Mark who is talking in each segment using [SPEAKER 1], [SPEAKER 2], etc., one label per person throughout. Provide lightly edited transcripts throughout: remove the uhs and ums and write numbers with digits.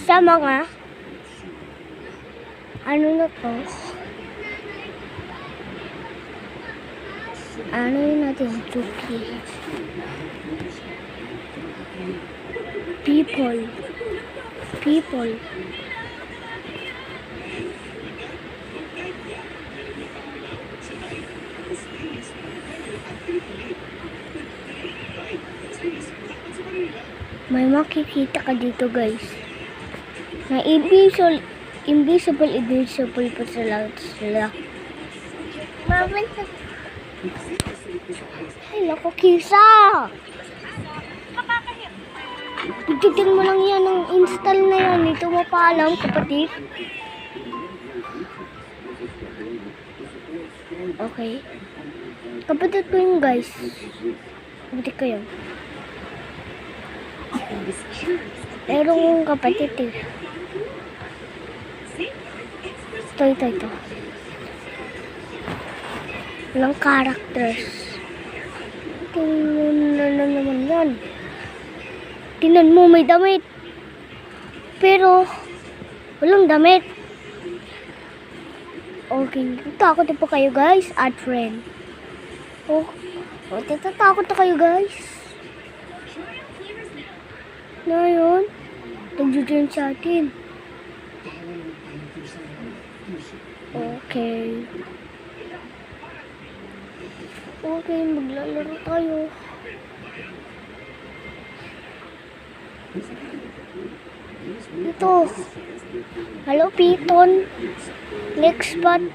[SPEAKER 1] sa mga ano na to? Ano yun natin? Chuki. People. May makikita ka dito, guys. Na invisible pa sila. Ay, naku, Kisa! Pagtitin mo lang yan ng install na yan. Ito mo pa alam, kapatid. Okay. Kapatid ko yun, guys. Kapatid ko yun. Merong kapatid eh. Ito. Walang characters. Tingnan na naman yan. Tingnan mo, may damit. Pero, walang damit. Okay, takot na po kayo, guys. Add friend. Oh, takot na kayo, guys. Na yun. Nag-join sa atin. Okay. Okay, maglalaro tayo. Ito. Hello, Piton. Next spot.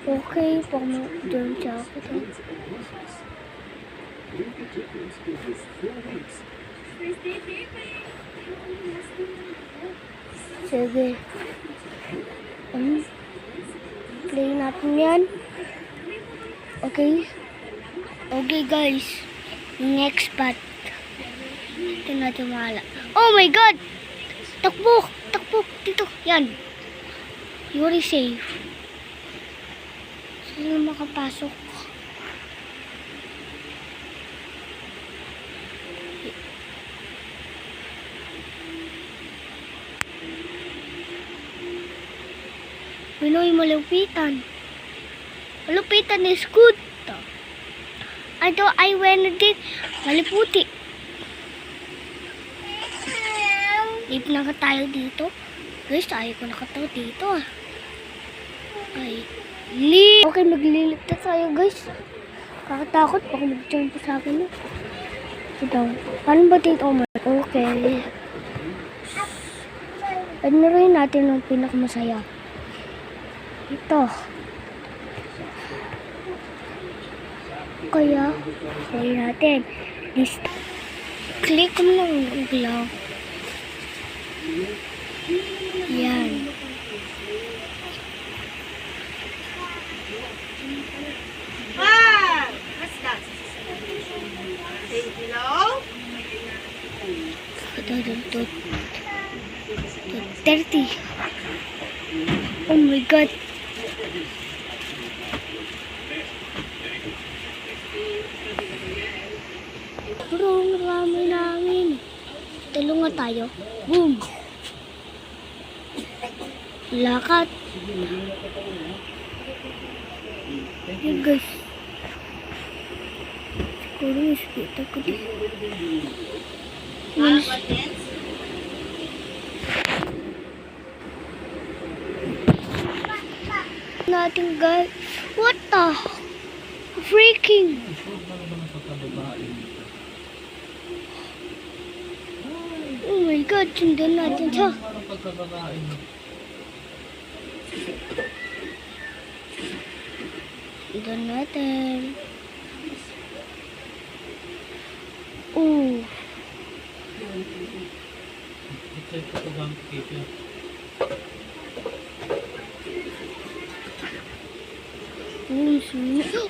[SPEAKER 1] Okay, pag-join siya ako. Sige. Play natin yan. Okay. Okay, guys. Next spot. Ito natin mahala. Oh my God! Takbo! Dito. Yan. You're safe. Sino makapasok? Pinoy malupitan. Malupitan is good. Ito ay Wednesday. Maliputi. Leave na ka tayo dito. Guys, ayaw ko nakataw dito ah. Okay. Leave. Okay, maglilip na tayo guys. Kakatakot. Baka mag-join po sa akin. Ito. Paano ba dito? Okay. Ano rin natin ang pinakamasaya. Ito. Kaya, play natin. This. Click mo lang ang glow. Yan.
[SPEAKER 2] Ah! What's that? Hello?
[SPEAKER 1] 30. Oh my God. Pero marami namin. Tulungan tayo. Boom. Lakad. Yan guys. Siguro mas kita ko din. Natin guys. What the? Freaking. Oh my God, sundan natin siya. Sundan natin. Oh.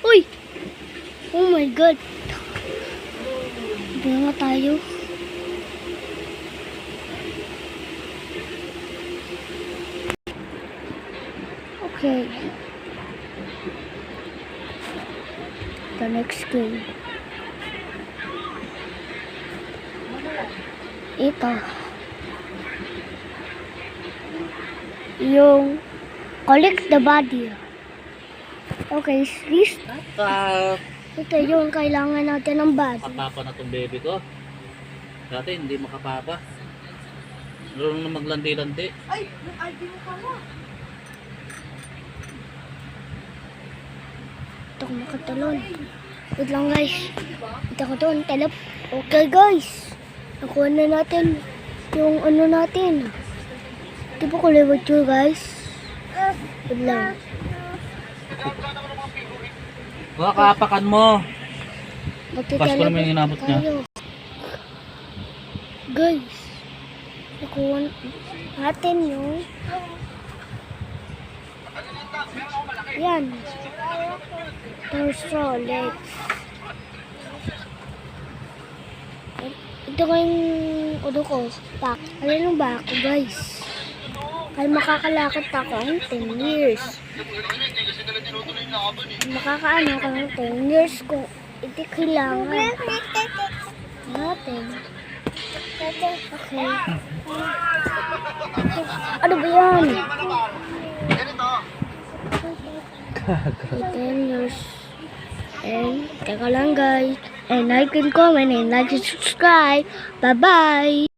[SPEAKER 1] Uy! Oh my God! Hindi nga tayo. Okay. The next game. Ito. yung collect the body. Okay, sis. Ito yung kailangan natin ng body.
[SPEAKER 2] Makapapa na tong baby ko. Dati hindi makapapa. Marunong na maglandi-landi.
[SPEAKER 3] Ay, yung ID mo pala.
[SPEAKER 1] Ito ko makatalon. Wait lang guys. Ito ko doon. Talap. Okay guys. Nakuha na natin yung ano natin. Di ba kulay white yun guys? Wait lang.
[SPEAKER 2] Kakapakan mo.
[SPEAKER 1] Magtitalap
[SPEAKER 2] Pasko naman yung inabot niya.
[SPEAKER 1] tayo. Guys. Nakuha natin yung yan. Torso, legs. Ito ko yung udo ko. Back. Alam yung back ko, guys. Ay makakalakot ako ng 10 years. Makakaano ka ng 10 years kung iti kailangan natin. Okay. Ano ba yan? 10 years. And, teka lang guys. And like and comment and like and subscribe. Bye-bye!